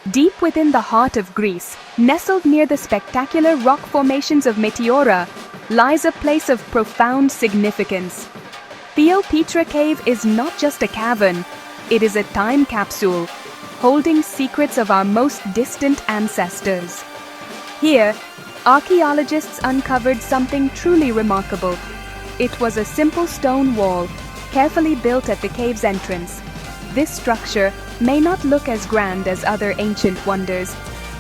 Deep within the heart of Greece, nestled near the spectacular rock formations of Meteora, lies a place of profound significance. Theopetra Cave is not just a cavern, it is a time capsule, holding secrets of our most distant ancestors. Here, archaeologists uncovered something truly remarkable. It was a simple stone wall, carefully built at the cave's entrance. This structure may not look as grand as other ancient wonders,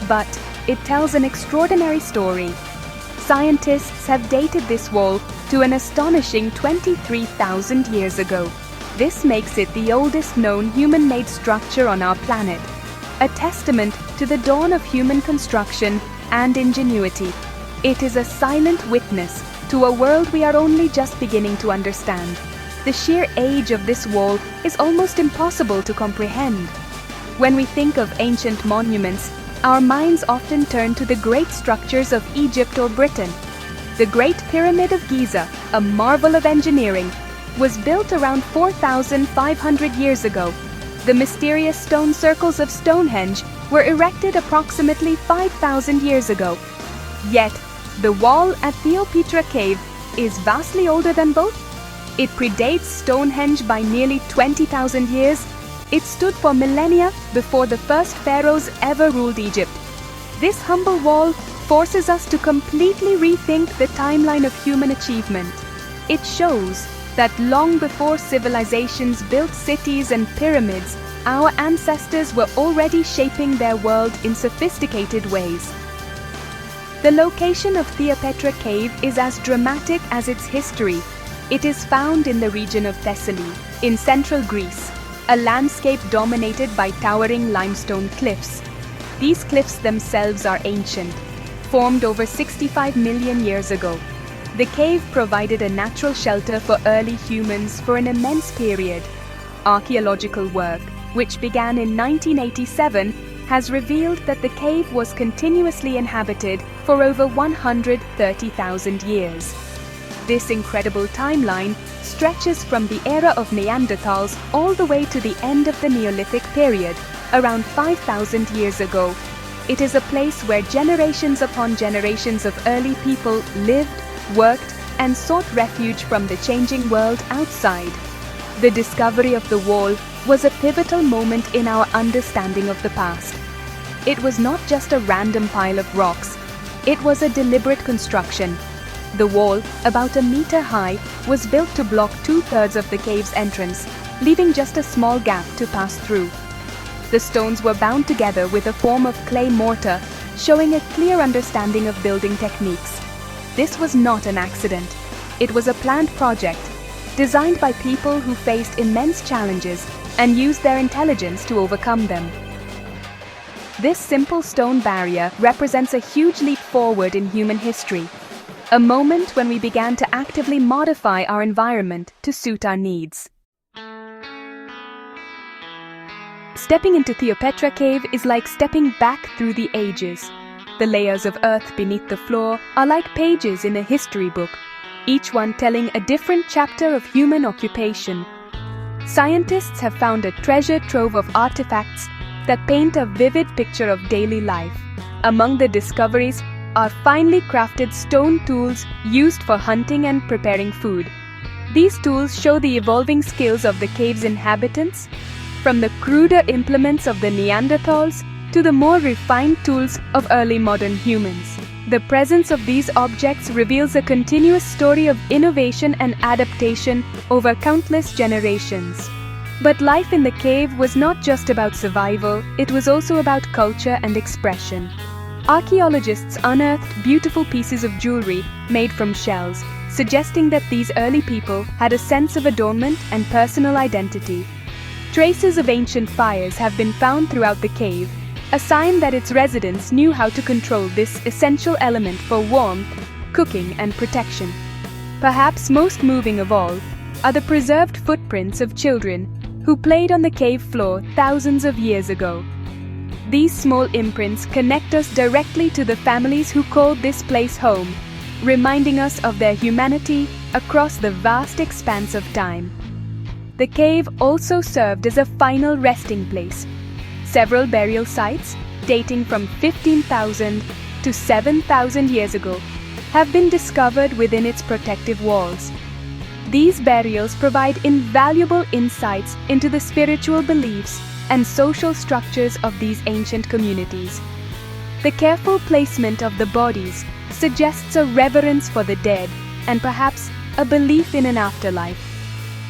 but it tells an extraordinary story. Scientists have dated this wall to an astonishing 23,000 years ago. This makes it the oldest known human-made structure on our planet, a testament to the dawn of human construction and ingenuity. It is a silent witness to a world we are only just beginning to understand. The sheer age of this wall is almost impossible to comprehend. When we think of ancient monuments, our minds often turn to the great structures of Egypt or Britain. The Great Pyramid of Giza, a marvel of engineering, was built around 4,500 years ago. The mysterious stone circles of Stonehenge were erected approximately 5,000 years ago. Yet, the wall at Theopetra Cave is vastly older than both. It predates Stonehenge by nearly 20,000 years. It stood for millennia before the first pharaohs ever ruled Egypt. This humble wall forces us to completely rethink the timeline of human achievement. It shows that long before civilizations built cities and pyramids, our ancestors were already shaping their world in sophisticated ways. The location of Theopetra Cave is as dramatic as its history. It is found in the region of Thessaly, in central Greece, a landscape dominated by towering limestone cliffs. These cliffs themselves are ancient, formed over 65 million years ago. The cave provided a natural shelter for early humans for an immense period. Archaeological work, which began in 1987, has revealed that the cave was continuously inhabited for over 130,000 years. This incredible timeline stretches from the era of Neanderthals all the way to the end of the Neolithic period, around 5,000 years ago. It is a place where generations upon generations of early people lived, worked, and sought refuge from the changing world outside. The discovery of the wall was a pivotal moment in our understanding of the past. It was not just a random pile of rocks. It was a deliberate construction. The wall, about a meter high, was built to block 2/3 of the cave's entrance, leaving just a small gap to pass through. The stones were bound together with a form of clay mortar, showing a clear understanding of building techniques. This was not an accident. It was a planned project, designed by people who faced immense challenges and used their intelligence to overcome them. This simple stone barrier represents a huge leap forward in human history, a moment when we began to actively modify our environment to suit our needs. Stepping into Theopetra Cave is like stepping back through the ages. The layers of earth beneath the floor are like pages in a history book, each one telling a different chapter of human occupation. Scientists have found a treasure trove of artifacts that paint a vivid picture of daily life. Among the discoveries are finely crafted stone tools used for hunting and preparing food. These tools show the evolving skills of the cave's inhabitants, from the cruder implements of the Neanderthals to the more refined tools of early modern humans. The presence of these objects reveals a continuous story of innovation and adaptation over countless generations. But life in the cave was not just about survival, it was also about culture and expression. Archaeologists unearthed beautiful pieces of jewelry made from shells, suggesting that these early people had a sense of adornment and personal identity. Traces of ancient fires have been found throughout the cave, a sign that its residents knew how to control this essential element for warmth, cooking, and protection. Perhaps most moving of all are the preserved footprints of children who played on the cave floor thousands of years ago. These small imprints connect us directly to the families who called this place home, reminding us of their humanity across the vast expanse of time. The cave also served as a final resting place. Several burial sites, dating from 15,000 to 7,000 years ago, have been discovered within its protective walls. These burials provide invaluable insights into the spiritual beliefs and social structures of these ancient communities. The careful placement of the bodies suggests a reverence for the dead and perhaps a belief in an afterlife.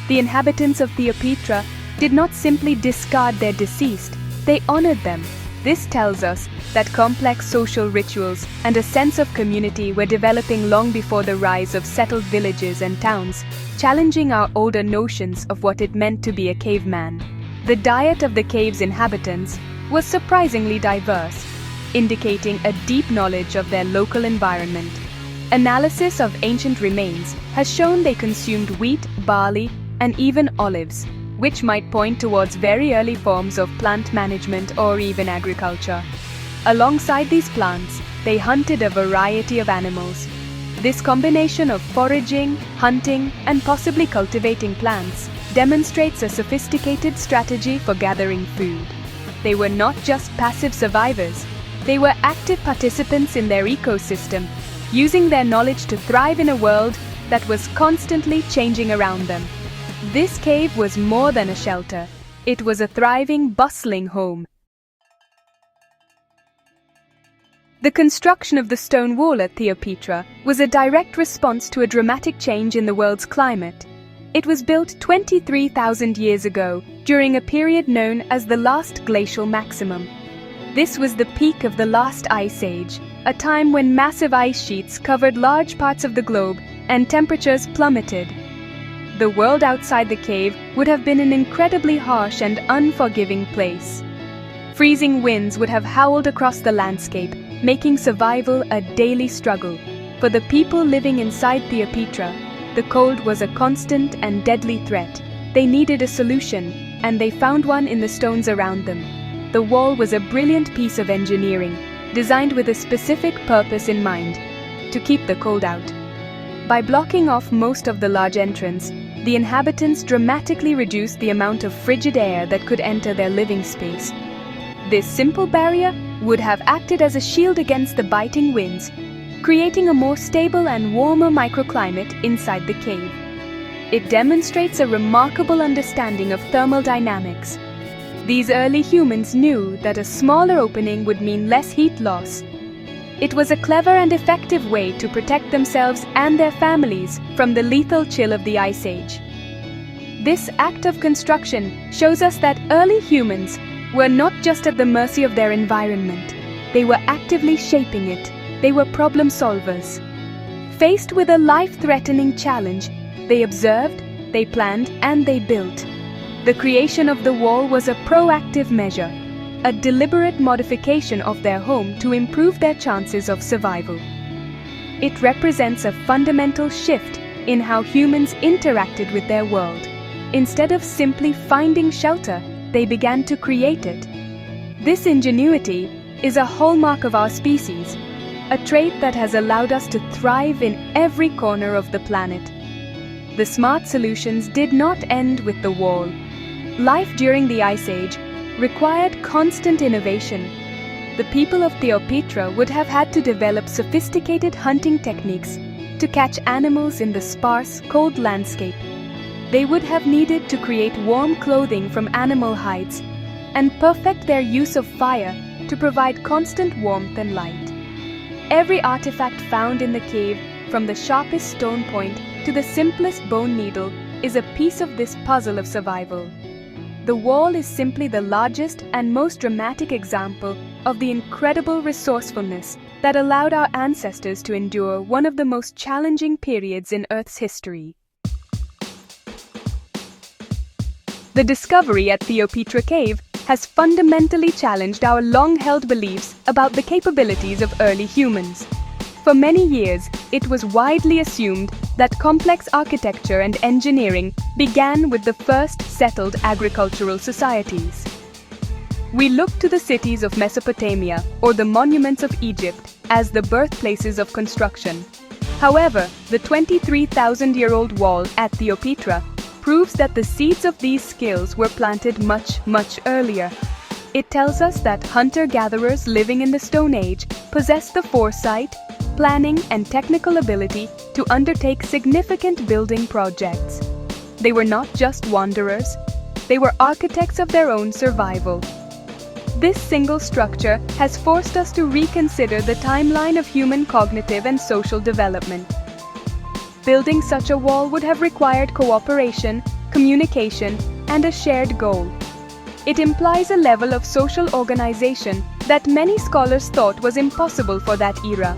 The inhabitants of Theopetra did not simply discard their deceased, they honored them. This tells us that complex social rituals and a sense of community were developing long before the rise of settled villages and towns, challenging our older notions of what it meant to be a caveman. The diet of the cave's inhabitants was surprisingly diverse, indicating a deep knowledge of their local environment. Analysis of ancient remains has shown they consumed wheat, barley, and even olives, which might point towards very early forms of plant management or even agriculture. Alongside these plants, they hunted a variety of animals. This combination of foraging, hunting, and possibly cultivating plants demonstrates a sophisticated strategy for gathering food. They were not just passive survivors, they were active participants in their ecosystem, using their knowledge to thrive in a world that was constantly changing around them. This cave was more than a shelter. It was a thriving, bustling home. The construction of the stone wall at Theopetra was a direct response to a dramatic change in the world's climate. It was built 23,000 years ago, during a period known as the last glacial maximum. This was the peak of the last ice age, a time when massive ice sheets covered large parts of the globe and temperatures plummeted. The world outside the cave would have been an incredibly harsh and unforgiving place. Freezing winds would have howled across the landscape, making survival a daily struggle. For the people living inside Theopetra, the cold was a constant and deadly threat. They needed a solution, and they found one in the stones around them. The wall was a brilliant piece of engineering, designed with a specific purpose in mind: to keep the cold out. By blocking off most of the large entrance, the inhabitants dramatically reduced the amount of frigid air that could enter their living space. This simple barrier would have acted as a shield against the biting winds, creating a more stable and warmer microclimate inside the cave. It demonstrates a remarkable understanding of thermal dynamics. These early humans knew that a smaller opening would mean less heat loss. It was a clever and effective way to protect themselves and their families from the lethal chill of the Ice Age. This act of construction shows us that early humans were not just at the mercy of their environment. They were actively shaping it. They were problem solvers. Faced with a life-threatening challenge, they observed, they planned, and they built. The creation of the wall was a proactive measure, a deliberate modification of their home to improve their chances of survival. It represents a fundamental shift in how humans interacted with their world. Instead of simply finding shelter, they began to create it. This ingenuity is a hallmark of our species, a trait that has allowed us to thrive in every corner of the planet. The smart solutions did not end with the wall. Life during the Ice Age required constant innovation. The people of Theopetra would have had to develop sophisticated hunting techniques to catch animals in the sparse, cold landscape. They would have needed to create warm clothing from animal hides and perfect their use of fire to provide constant warmth and light. Every artifact found in the cave, from the sharpest stone point to the simplest bone needle, is a piece of this puzzle of survival. The wall is simply the largest and most dramatic example of the incredible resourcefulness that allowed our ancestors to endure one of the most challenging periods in Earth's history. The discovery at Theopetra Cave has fundamentally challenged our long-held beliefs about the capabilities of early humans. For many years, it was widely assumed that complex architecture and engineering began with the first settled agricultural societies. We look to the cities of Mesopotamia or the monuments of Egypt as the birthplaces of construction. However, the 23,000-year-old wall at Theopetra proves that the seeds of these skills were planted much, much earlier. It tells us that hunter-gatherers living in the Stone Age possessed the foresight, planning, and technical ability to undertake significant building projects. They were not just wanderers, they were architects of their own survival. This single structure has forced us to reconsider the timeline of human cognitive and social development. Building such a wall would have required cooperation, communication, and a shared goal. It implies a level of social organization that many scholars thought was impossible for that era.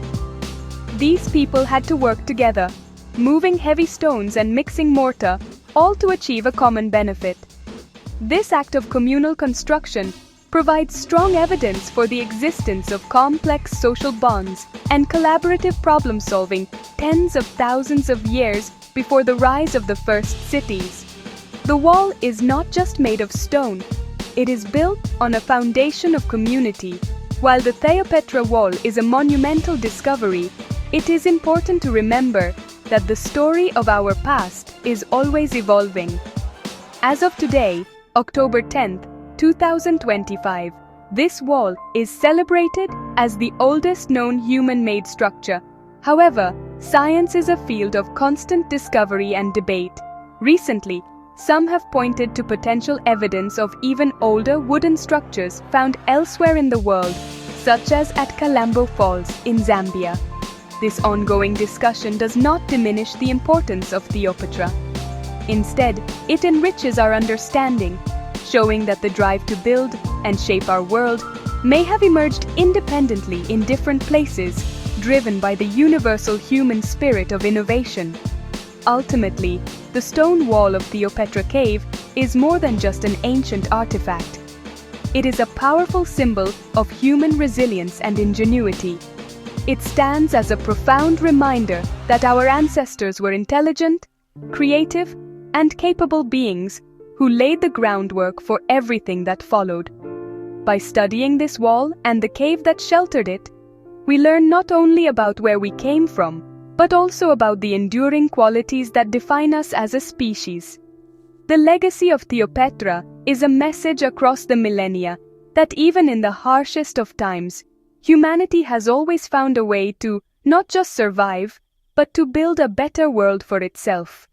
These people had to work together, moving heavy stones and mixing mortar, all to achieve a common benefit. This act of communal construction provides strong evidence for the existence of complex social bonds and collaborative problem-solving tens of thousands of years before the rise of the first cities. The wall is not just made of stone, it is built on a foundation of community. While the Theopetra wall is a monumental discovery, it is important to remember that the story of our past is always evolving. As of today, October 10th, 2025, this wall is celebrated as the oldest known human-made structure. However, science is a field of constant discovery and debate. Recently, some have pointed to potential evidence of even older wooden structures found elsewhere in the world, such as at Kalambo Falls in Zambia. This ongoing discussion does not diminish the importance of Theopetra. Instead, it enriches our understanding, showing that the drive to build and shape our world may have emerged independently in different places, driven by the universal human spirit of innovation. Ultimately, the stone wall of Theopetra Cave is more than just an ancient artifact. It is a powerful symbol of human resilience and ingenuity. It stands as a profound reminder that our ancestors were intelligent, creative, and capable beings who laid the groundwork for everything that followed. By studying this wall and the cave that sheltered it, we learn not only about where we came from, but also about the enduring qualities that define us as a species. The legacy of Theopetra is a message across the millennia that even in the harshest of times, humanity has always found a way to not just survive, but to build a better world for itself.